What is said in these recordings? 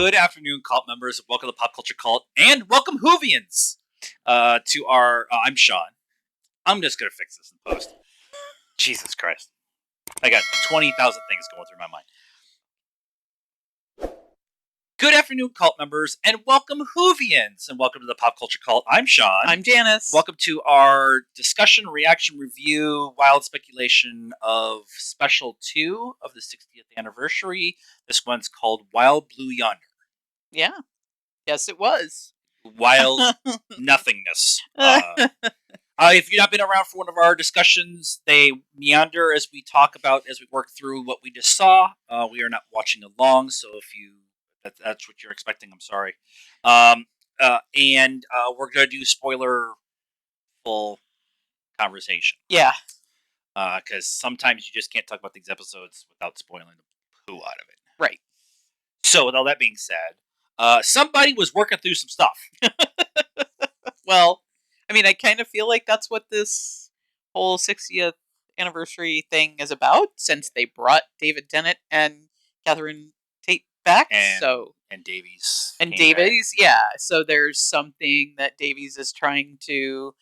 Good afternoon, cult members. Welcome to Pop Culture Cult, and welcome Whovians to our. I'm Sean. I'm just gonna fix this in post. Jesus Christ, I got 20,000 things going through my mind. Good afternoon, cult members, and welcome Whovians, and welcome to the Pop Culture Cult. I'm Sean. I'm Janice. Welcome to our discussion, reaction, review, wild speculation of Special 2 of the 60th anniversary. This one's called Wild Blue Yonder. Yeah. Yes, it was. Wild nothingness. If you've not been around for one of our discussions, they meander as we talk about, as we work through what we just saw. We are not watching along, so if that's what you're expecting, I'm sorry. And we're going to do spoiler-full conversation. Yeah. Because sometimes you just can't talk about these episodes without spoiling the poo out of it. Right. So, with all that being said, somebody was working through some stuff. Well, I mean, I kind of feel like that's what this whole 60th anniversary thing is about, since they brought David Tennant and Catherine Tate back. And Davies. And Davies, yeah. So there's something that Davies is trying to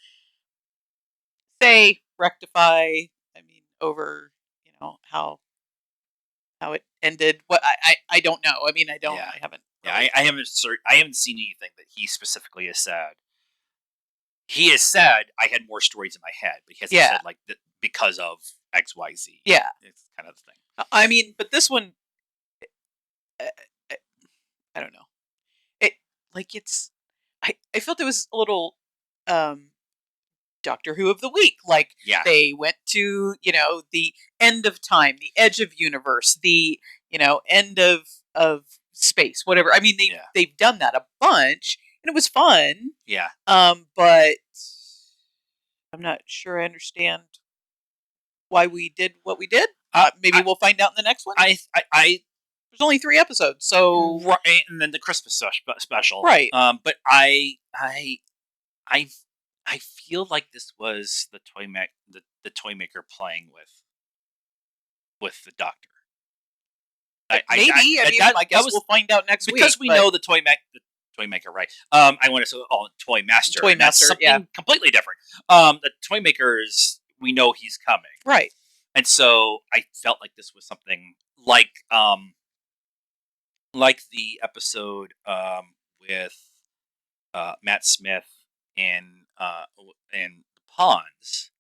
rectify. I mean, over, how it ended. What I don't know. I mean, I haven't. Yeah, I haven't seen anything that he specifically has said. He has said I had more stories in my head, but he hasn't said like because of X, Y, Z. Yeah, it's kind of the thing. I mean, but this one, I don't know. I felt it was a little Doctor Who of the week. Like, they went to, the end of time, the edge of universe, the, end of space, whatever. I mean, they've done that a bunch, and it was fun. Yeah. But I'm not sure I understand why we did what we did. Maybe we'll find out in the next one. There's only 3 episodes, so and then the Christmas special, right? But I feel like this was the toy maker playing with the Doctor. Maybe. I guess we'll find out next week. Because we know the toy maker, right? I want to say toy master. Toy master, something completely different. The toy maker is, we know he's coming, right? And so I felt like this was something like the episode with Matt Smith in Ponds,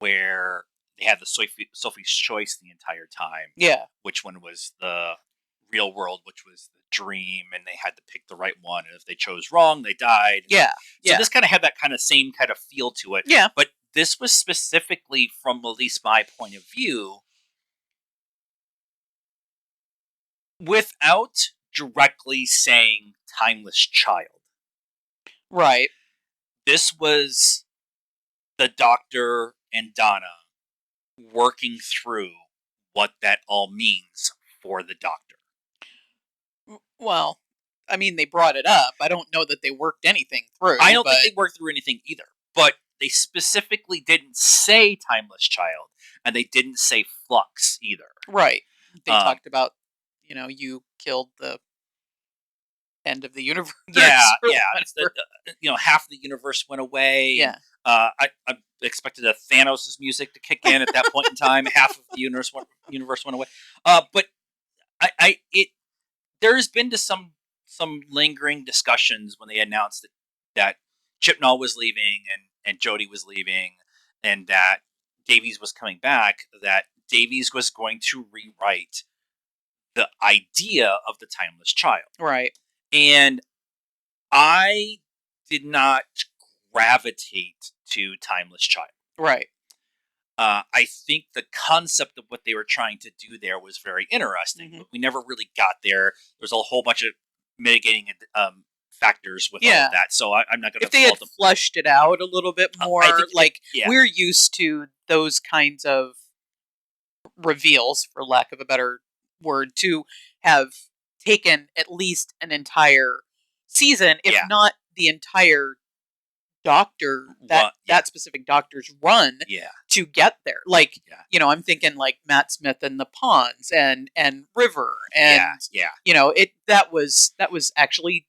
where they had the Sophie's Choice the entire time. Yeah. Which one was the real world, which was the dream, and they had to pick the right one, and if they chose wrong, they died. Yeah. So this kind of had that same kind of feel to it. Yeah. But this was specifically, from at least my point of view, without directly saying timeless child. Right. This was the Doctor and Donna working through what that all means for the Doctor. Well, I mean, they brought it up. I don't know that they worked anything through. I don't think they worked through anything either. But they specifically didn't say timeless child, and they didn't say flux either. Right. They talked about, you killed the end of the universe. Yeah. Half the universe went away. Yeah. I expected a Thanos' music to kick in at that point in time. Half of the universe went away. But there's been some lingering discussions when they announced that Chibnall was leaving and Jodie was leaving, and that Davies was coming back, that Davies was going to rewrite the idea of the timeless child. Right. And I did not gravitate to timeless child. Right. I think the concept of what they were trying to do there was very interesting, but we never really got there. There's a whole bunch of mitigating factors with all of that, so I'm not going to. If they had flushed it out a little bit more, we're used to those kinds of reveals, for lack of a better word, to have taken at least an entire season, if not the entire doctor, that specific doctor's run to get there. Like, I'm thinking like Matt Smith and the Pawns and River and that was actually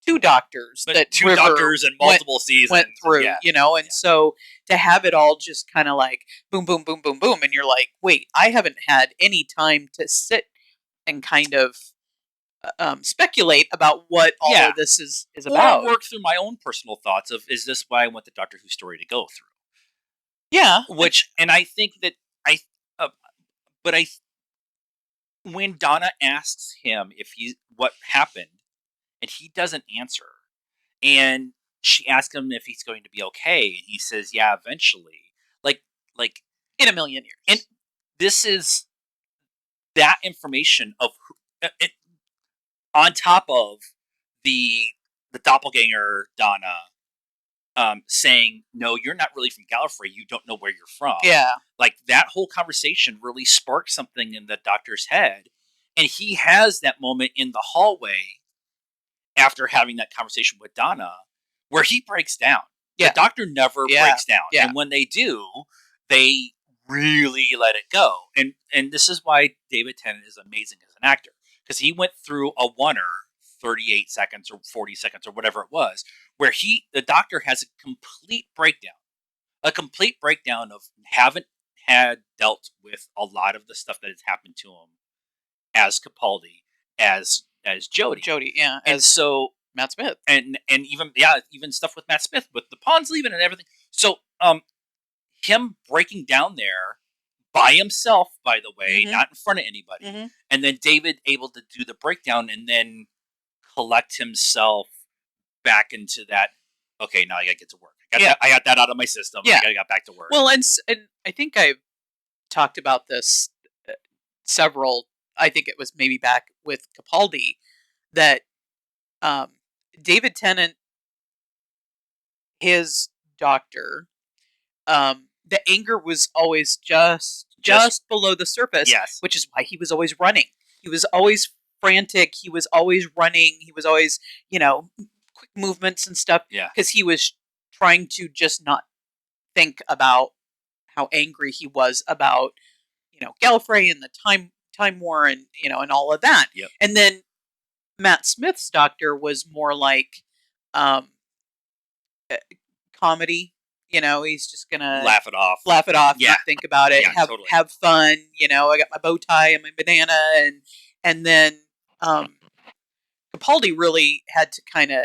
two doctors and multiple seasons went through, and so to have it all just kind of like boom, boom, boom, boom, boom, and you're like, wait, I haven't had any time to sit and kind of speculate about what all of this is about. Or work through my own personal thoughts of, is this why I want the Doctor Who story to go through? Yeah. And I think that when Donna asks him what happened, and he doesn't answer, and she asks him if he's going to be okay, and he says, yeah, eventually. Like in a million years. And this is that information of on top of the doppelganger Donna saying, no, you're not really from Gallifrey, you don't know where you're from. Yeah. Like, that whole conversation really sparked something in the Doctor's head, and he has that moment in the hallway after having that conversation with Donna where he breaks down. The Doctor never breaks down. And when they do, they really let it go. And this is why David Tennant is amazing as an actor, because he went through a oneer, 38 seconds or 40 seconds or whatever it was, where the Doctor has a complete breakdown of haven't had dealt with a lot of the stuff that has happened to him as Capaldi, as Jodie, yeah, and so Matt Smith, and even stuff with Matt Smith, with the Pawns leaving and everything. So him breaking down there by himself, by the way, not in front of anybody, and then David able to do the breakdown and then collect himself back into that. Okay, now I gotta get to work. I got that out of my system. I gotta get back to work. Well, and I think I've talked about this several. I think it was maybe back with Capaldi that David Tennant, his Doctor, the anger was always just below the surface. Yes. Which is why he was always running. He was always frantic. He was always running. He was always, quick movements and stuff. Yeah. Because he was trying to just not think about how angry he was about, Gallifrey and the Time War and, and all of that. Yep. And then Matt Smith's Doctor was more like comedy. He's just gonna laugh it off, not think about it, have fun. I got my bow tie and my banana, and then Capaldi really had to kind of.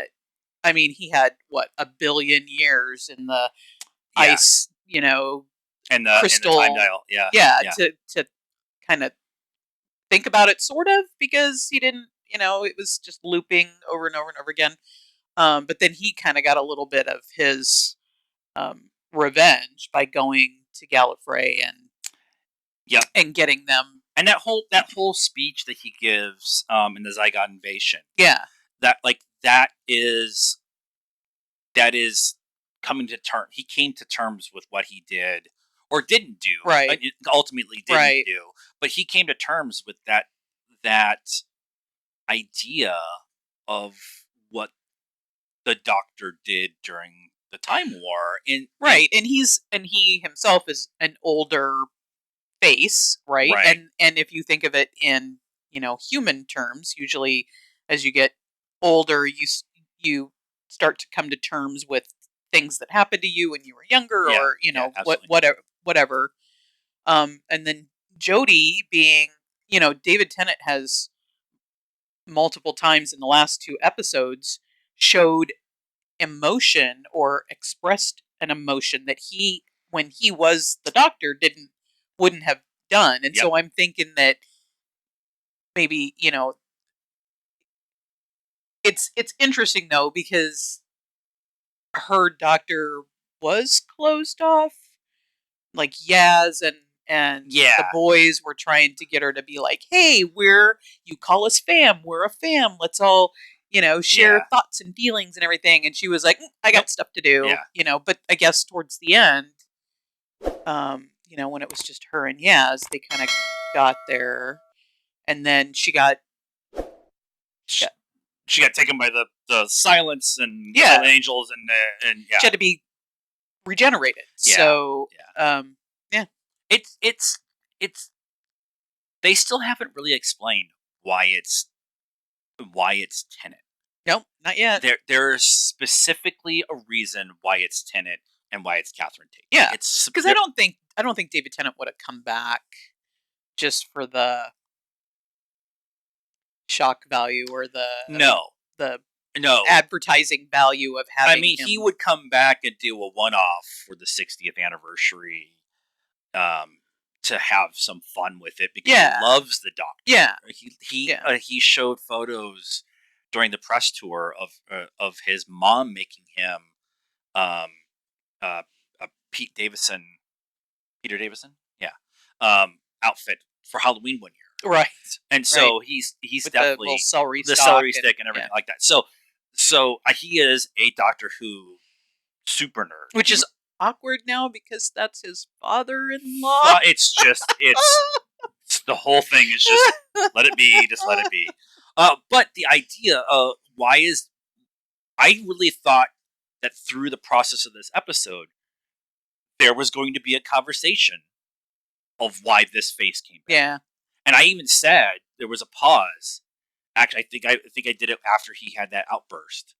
I mean, he had a billion years in the ice, and the crystal time dial, to kind of think about it, sort of, because he didn't, it was just looping over and over and over again. But then he kind of got a little bit of his revenge by going to Gallifrey and getting them. And that whole speech that he gives in the Zygon invasion. Yeah. That is coming to terms. He came to terms with what he did or didn't do. Right. Ultimately didn't do. But he came to terms with that idea of what the Doctor did during the Time War. And he himself is an older face, right? And if you think of it in, human terms, usually as you get older, you start to come to terms with things that happened to you when you were younger, or whatever. And then Jodie being, David Tennant has multiple times in the last 2 episodes showed emotion or expressed an emotion that he, when he was the Doctor, wouldn't have done. And so I'm thinking that maybe, it's interesting though, because her Doctor was closed off, like Yaz and the boys were trying to get her to be like, hey, you call us fam, we're a fam, let's all, share thoughts and feelings and everything. And she was like, I got stuff to do, but I guess towards the end, when it was just her and Yaz, they kind of got there, and then she got she got taken by the silence and the silent angels, and she had to be regenerated. Yeah. So, yeah. It's they still haven't really explained why it's Tenet. Nope, not yet. There's specifically a reason why it's Tenet and why it's Catherine Tate. Yeah, because I don't think David Tennant would have come back just for the shock value or the advertising value of having. I mean, he would come back and do a one-off for the 60th anniversary, to have some fun with it because he loves the Doctor. Yeah, he showed photos during the press tour of his mom making him a Peter Davison, outfit for Halloween one year, right? And so he's with definitely the celery stick and everything like that. So he is a Doctor Who super nerd, which is awkward now because that's his father-in-law. Well, it's the whole thing is just let it be, just let it be. But the idea of I really thought that through the process of this episode, there was going to be a conversation of why this face came back. Yeah. And I even said there was a pause. Actually, I think I did it after he had that outburst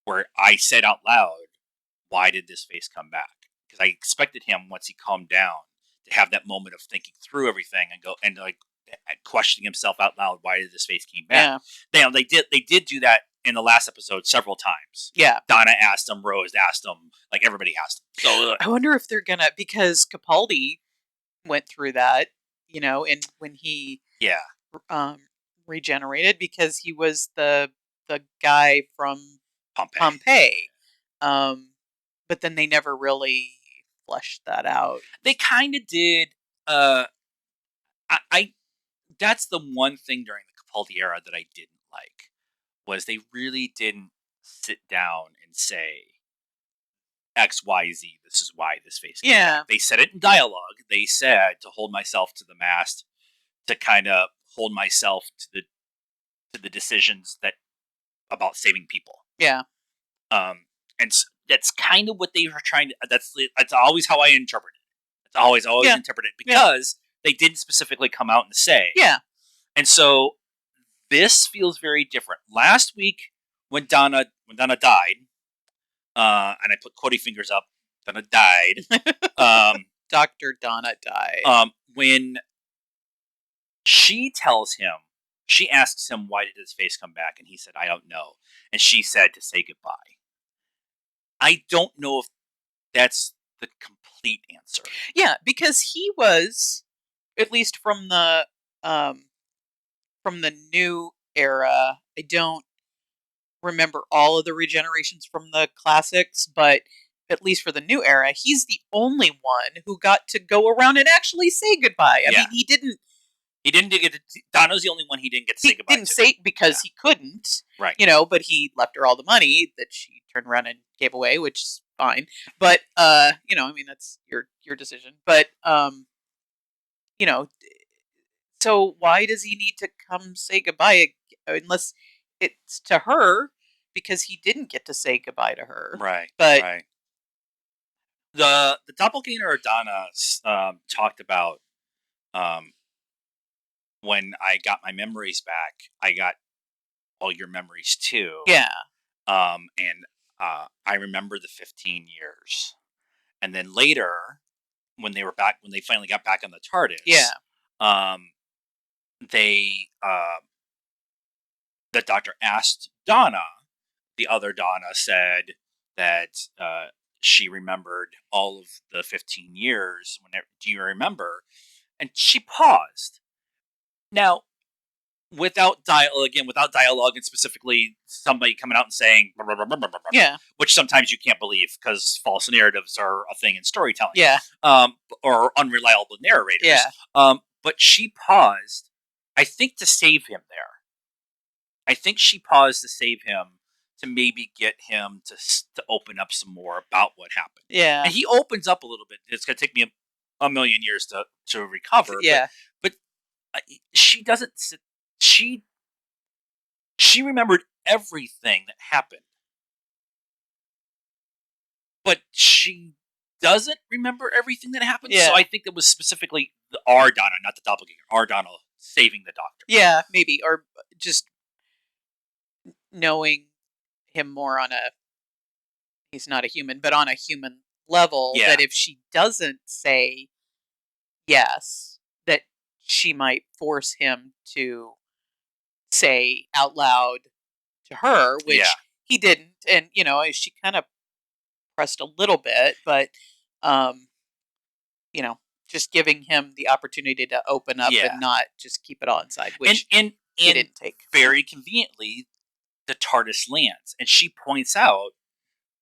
where I said out loud, why did this face come back? Because I expected him, once he calmed down, to have that moment of thinking through everything and go and like questioning himself out loud, why did this face came back? Yeah. They did do that in the last episode several times. Yeah. Donna asked him, Rose asked him, like everybody asked him. So I wonder if they're gonna, because Capaldi went through that, and when he regenerated, because he was the guy from Pompeii. But then they never really fleshed that out. They kind of did. That's the one thing during the Capaldi era that I didn't like, was they really didn't sit down and say X, Y, Z. This is why this face came back. They said it in dialogue. They said to hold myself to the mast, to kind of hold myself to the decisions that about saving people. Yeah. And that's kind of what they were trying to. That's always how I interpret it. It's always interpret it because they didn't specifically come out and say. Yeah. And so this feels very different. Last week when Donna died, and I put quotey fingers up, Donna died. Dr. Donna died. When she tells him, she asks him, why did his face come back? And he said, I don't know. And she said to say goodbye. I don't know if that's the complete answer. Yeah, because he was, at least from the new era, I don't remember all of the regenerations from the classics, but at least for the new era, he's the only one who got to go around and actually say goodbye. I mean, he didn't. He didn't get to. Donna's the only one he didn't get to say goodbye to. He didn't say because he couldn't. Right. But he left her all the money that she turned around and gave away, which is fine. But I mean, that's your decision. But so why does he need to come say goodbye unless it's to her, because he didn't get to say goodbye to her. Right. But right. The doppelganger of Donna talked about when I got my memories back, I got all your memories too. Yeah. And I remember the 15 years. And then later, when they finally got back on the TARDIS, the doctor asked Donna, the other Donna said that she remembered all of the 15 years. Do you remember? And she paused. Now, without dialogue, and specifically somebody coming out and saying, blah, blah, blah, blah, blah, blah, yeah, which sometimes you can't believe because false narratives are a thing in storytelling. Yeah. Or unreliable narrators. Yeah. But she paused, I think, to save him there. I think she paused to save him, to maybe get him to open up some more about what happened. Yeah. And he opens up a little bit. It's going to take me a million years to recover. Yeah. But she doesn't. She she remembered everything that happened, but she doesn't remember everything that happened. Yeah. So I think it was specifically our Donna, not the doppelganger, our Donna saving the doctor. Yeah, maybe, or just knowing him more on a, he's not a human, but on a human level, Yeah. that if she doesn't say yes, that she might force him to say out loud to her, which he didn't. And, she kind of pressed a little bit, but, um, just giving him the opportunity to open up and not just keep it all inside, which and he didn't take. Very conveniently, the TARDIS lands, and she points out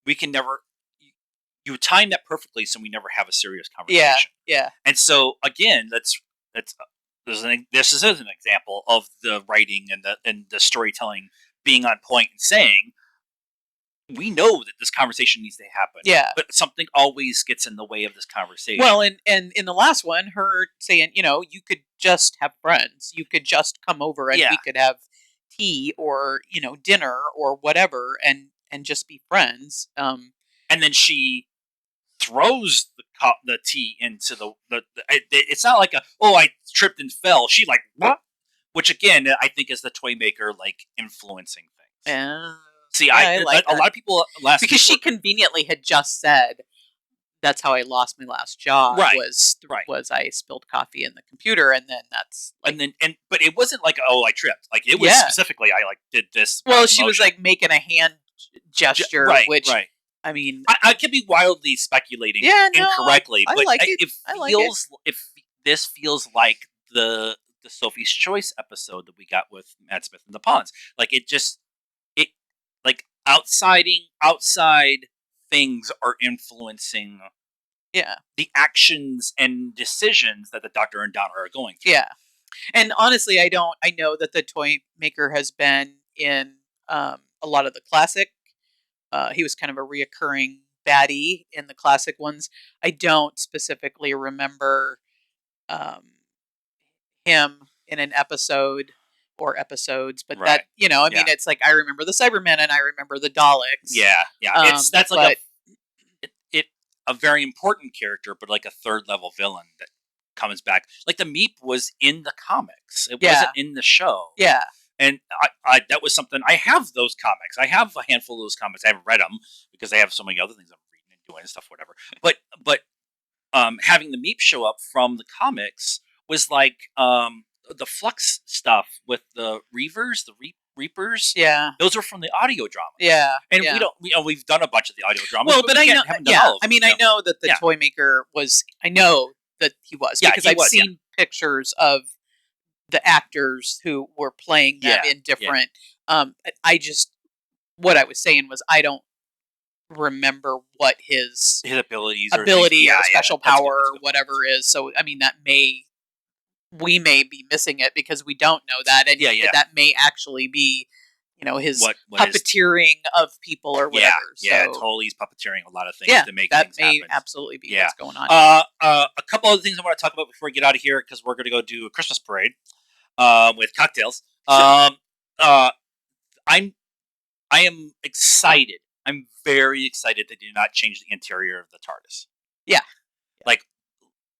we can never. You time that perfectly, so we never have a serious conversation. Yeah. And so again, that's this is an example of the writing and the storytelling being on point and saying, we know that this conversation needs to happen. Yeah. But something always gets in the way of this conversation. Well, and in the last one, her saying, you could just have friends. You could just come over and we could have tea or, dinner or whatever and just be friends. And then she throws the tea into the it's not like I tripped and fell. She like, what? Which again, I think is the toy maker like influencing things. See, I like a lot of people because she conveniently had just said, "That's how I lost my last job." Right. Was I spilled coffee in the computer, and then that's like, but it wasn't like I tripped. Like it was specifically I like did this. Well, she was like making a hand gesture, which I mean, I could be wildly speculating incorrectly, but if this feels like the Sophie's Choice episode that we got with Matt Smith and the Pawns, like it like outside things are influencing the actions and decisions that the Doctor and Donna are going through. Yeah. And honestly, I know that the toy maker has been in a lot of the classic. He was kind of a reoccurring baddie in the classic ones. I don't specifically remember him in an episode or episodes, but that, I mean, it's like I remember the Cybermen and I remember the Daleks. Yeah. That's like a very important character, but like a third level villain that comes back. Like the Meep was in the comics; it wasn't in the show. Yeah, and I that was something. I have those comics. I have a handful of those comics. I haven't read them because I have so many other things I'm reading and doing and stuff, whatever. But having the Meep show up from the comics was like the Flux stuff with the Reavers, the Reapers. Yeah, those are from the audio drama. Yeah, and we've done a bunch of the audio dramas. Well, but I know, I mean, I know that the toy maker was. I know that he was because I've seen pictures of the actors who were playing them in different. What I was saying was I don't remember what his ability or special power or whatever is. So I mean, we may be missing it because we don't know that, and that may actually be, his puppeteering of people or whatever. Totally, he's puppeteering a lot of things to make things happen. That may absolutely be what's going on. A couple other things I want to talk about before we get out of here because we're going to go do a Christmas parade with cocktails. I am excited. I'm very excited they did not change the interior of the TARDIS. Yeah. Like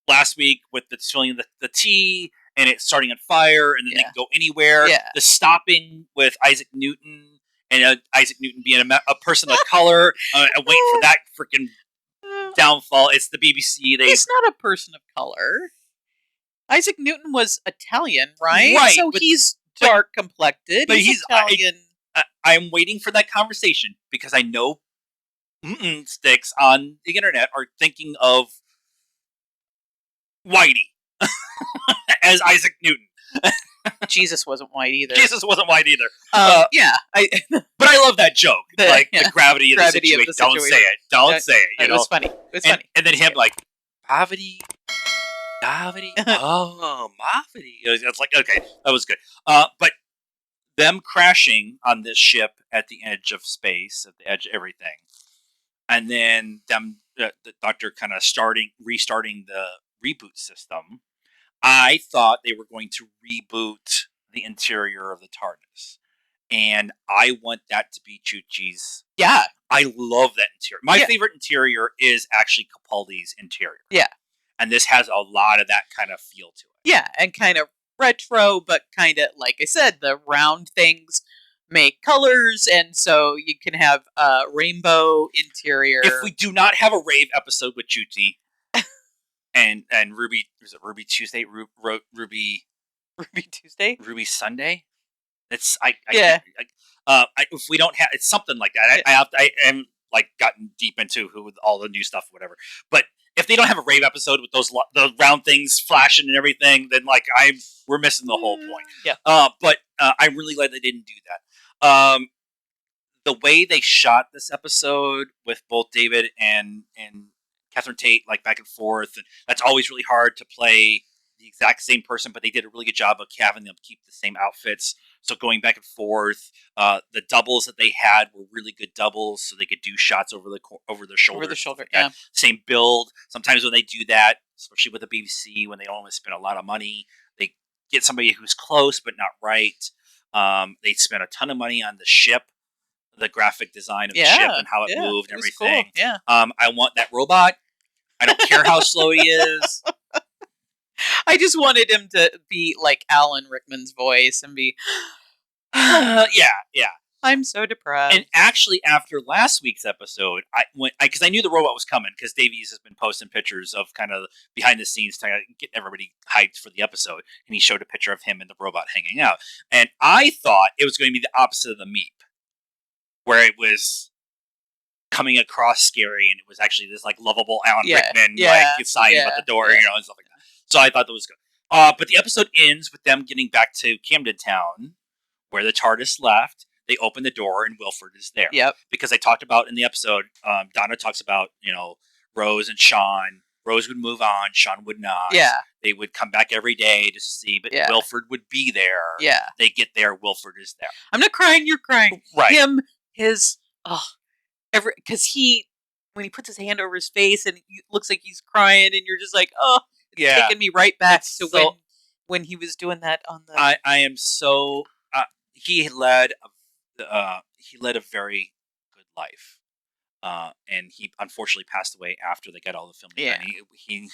last week with the filling the tea and it starting on fire and then they can go anywhere. Yeah. The stopping with Isaac Newton and Isaac Newton being a person of color and waiting for that freaking downfall. It's the BBC. He's not a person of color. Isaac Newton was Italian, right? So he's dark complected. But he's Italian. I'm waiting for that conversation because I know sticks on the internet are thinking of Whitey as Isaac Newton. Jesus wasn't white either. Jesus wasn't white either. But I love that joke. The gravity of the situation. Don't say it. Don't say it. It was funny. It was funny. And then him like, gravity. Oh, Mavity. It's like, okay, that was good. But them crashing on this ship at the edge of space, at the edge of everything, and then them, the Doctor kind of restarting the reboot system. I thought they were going to reboot the interior of the TARDIS, and I want that to be Chuchi's. Yeah. I love that interior. My favorite interior is actually Capaldi's interior. Yeah. And this has a lot of that kind of feel to it. Yeah, and kind of retro, but kind of, like I said, the round things make colors, and so you can have a rainbow interior. If we do not have a rave episode with Chuchi and Ruby, was it Ruby Tuesday? Ruby Tuesday? Ruby Sunday? It's if we don't have, it's something like that. I am like gotten deep into who with all the new stuff, whatever. But if they don't have a rave episode with those the round things flashing and everything, then like we're missing the whole point. Yeah. But I'm really glad they didn't do that. The way they shot this episode with both David and Catherine Tate, like back and forth, and that's always really hard to play the exact same person, but they did a really good job of having them keep the same outfits. So going back and forth, the doubles that they had were really good doubles, so they could do shots over the shoulder. Over the shoulder, yeah. Same build. Sometimes when they do that, especially with the BBC, when they don't want to spend a lot of money, they get somebody who's close but not right. They spent a ton of money on the ship, the graphic design of the ship and how it moved and everything. Cool. Yeah. I want that robot. I don't care how slow he is. I just wanted him to be like Alan Rickman's voice and be, yeah. I'm so depressed. And actually, after last week's episode, because I knew the robot was coming, because Davies has been posting pictures of kind of behind the scenes to get everybody hyped for the episode, and he showed a picture of him and the robot hanging out, and I thought it was going to be the opposite of the Meep, where it was coming across scary, and it was actually this like lovable Alan Rickman like sign about the door, and stuff like that. So I thought that was good. But the episode ends with them getting back to Camden Town, where the TARDIS left. They open the door, and Wilfred is there. Yep. Because I talked about in the episode, Donna talks about, Rose and Sean. Rose would move on, Sean would not. Yeah. They would come back every day to see, but Wilfred would be there. Yeah. They get there, Wilfred is there. I'm not crying, you're crying. Right. Because when he puts his hand over his face and it looks like he's crying, and you're just like, oh, it's taking me right back to when he was doing that on the. I am so. He led a very good life, and he unfortunately passed away after they got all the filming done.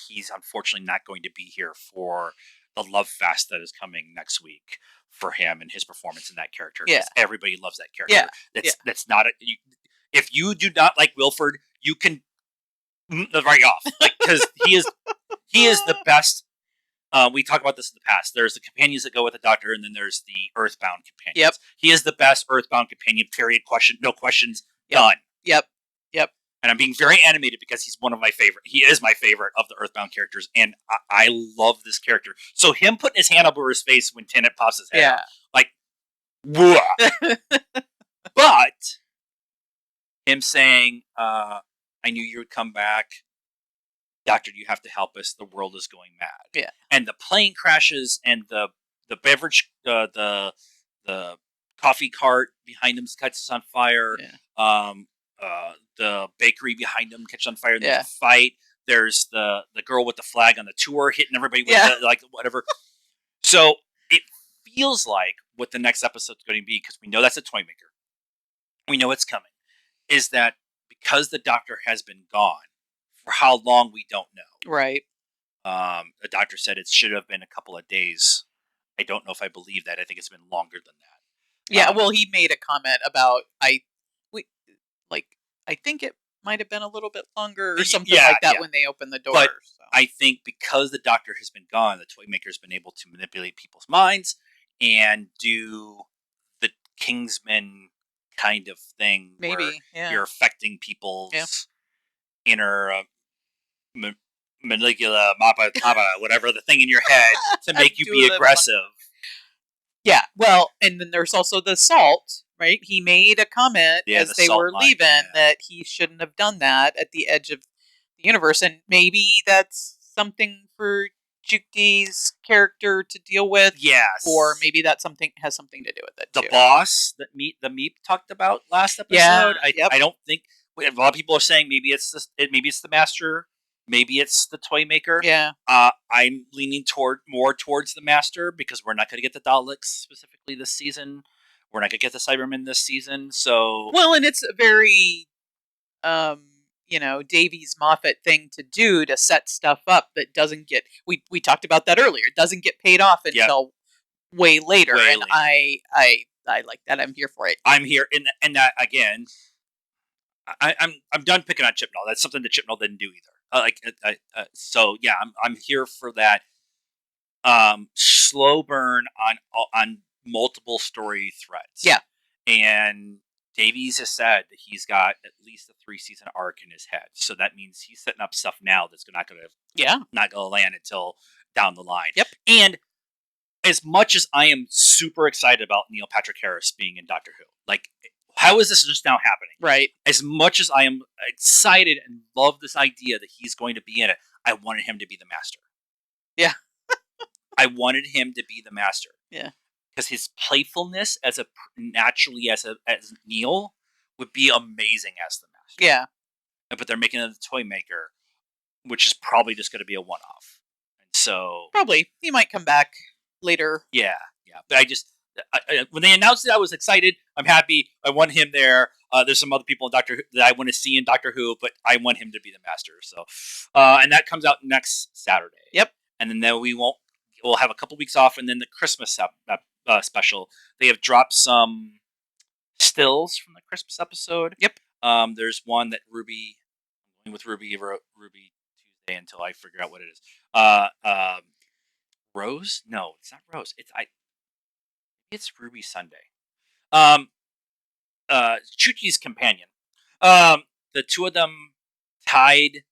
He's unfortunately not going to be here for the love fest that is coming next week for him and his performance in that character. Yeah, everybody loves that character. That's not if you do not like Wilfred, you can write off, because he is the best. We talked about this in the past. There's the companions that go with the Doctor, and then there's the Earthbound companions. Yep. He is the best Earthbound companion, period, no questions, done. Yep. And I'm being very animated because he's one of my favorite. He is my favorite of the Earthbound characters, and I love this character. So him putting his hand over his face when Tennant pops his head out, like, whoa. But him saying, I knew you would come back. Doctor, you have to help us. The world is going mad. Yeah. And the plane crashes, and the beverage, the coffee cart behind him catches on fire. Yeah. The bakery behind him catches on fire. There's a fight. There's the girl with the flag on the tour hitting everybody with whatever. So it feels like what the next episode's going to be, because we know that's a toy maker. We know it's coming. Is that because the Doctor has been gone for how long, we don't know. Right. The Doctor said it should have been a couple of days. I don't know if I believe that. I think it's been longer than that. Yeah, well, he made a comment about I think it might have been a little bit longer or something like that when they opened the door. But I think because the Doctor has been gone, the toy maker's been able to manipulate people's minds and do the Kingsman kind of thing. Maybe, where you're affecting people's inner Maligula, whatever the thing in your head to make you be aggressive. Yeah, well, and then there's also the salt, right? He made a comment as they were leaving that he shouldn't have done that at the edge of the universe, and maybe that's something for Juki's character to deal with. Yes. Or maybe that has something to do with it, too. The boss that the Meep talked about last episode, I don't think... A lot of people are saying maybe it's the Master, maybe it's the toy maker. Yeah. I'm leaning more towards the Master, because we're not going to get the Daleks specifically this season. we're not gonna get the Cybermen this season. So well, and it's a very Davies Moffat thing to do, to set stuff up that doesn't get, we talked about that earlier, it doesn't get paid off until way later. I like that. I'm here for it. I'm here and that again. I'm done picking on Chibnall. That's something that Chibnall didn't do either. So yeah, I'm here for that. Slow burn on multiple story threads. Yeah, and Davies has said that he's got at least a 3-season arc in his head. So that means he's setting up stuff now that's not going to land until down the line. Yep. And as much as I am super excited about Neil Patrick Harris being in Doctor Who, like, how is this just now happening? Right. As much as I am excited and love this idea that he's going to be in it, I wanted him to be the Master. Yeah. I wanted him to be the Master. Yeah. Because his playfulness as Neil would be amazing as the Master. Yeah. But they're making it a toy maker, which is probably just going to be a one-off. And so probably he might come back later. Yeah. But when they announced it, I was excited. I'm happy. I want him there. There's some other people in Doctor Who that I want to see in Doctor Who, but I want him to be the Master. So, and that comes out next Saturday. Yep. And then we'll have a couple weeks off, and then the Christmas special. They have dropped some stills from the Christmas episode. Yep. There's one that Ruby Tuesday until I figure out what it is. Rose? No, it's not Rose. It's Ruby Sunday. Chuchi's companion. The two of them tied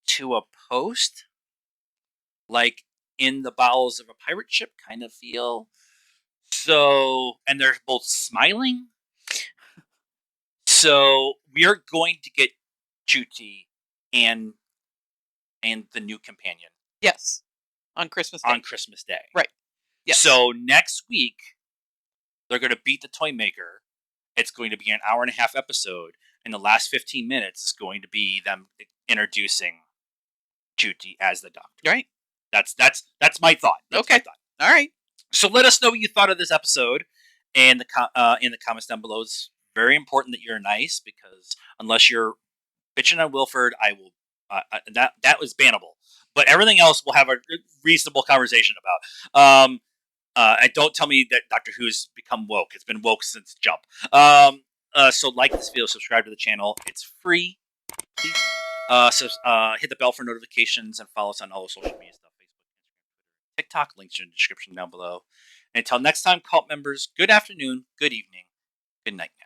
to a post, like in the bowels of a pirate ship kind of feel. So, and they're both smiling. So we are going to get Chuchi and the new companion. Yes. On Christmas Day. Right. Yes. So next week, they're going to beat the toy maker. It's going to be an hour and a half episode. And the last 15 minutes is going to be them introducing Chuchi as the Doctor. Right. That's my thought. Okay. My thought. All right. So let us know what you thought of this episode in the comments down below. It's very important that you're nice, because unless you're bitching on Wilfred, I will. That was bannable. But everything else we'll have a reasonable conversation about. And don't tell me that Doctor Who's become woke. It's been woke since Jump. So like this video, subscribe to the channel. It's free. Please. Hit the bell for notifications and follow us on all the social media stuff. Facebook, Instagram, TikTok. Links are in the description down below. And until next time, cult members, good afternoon, good evening, good night now.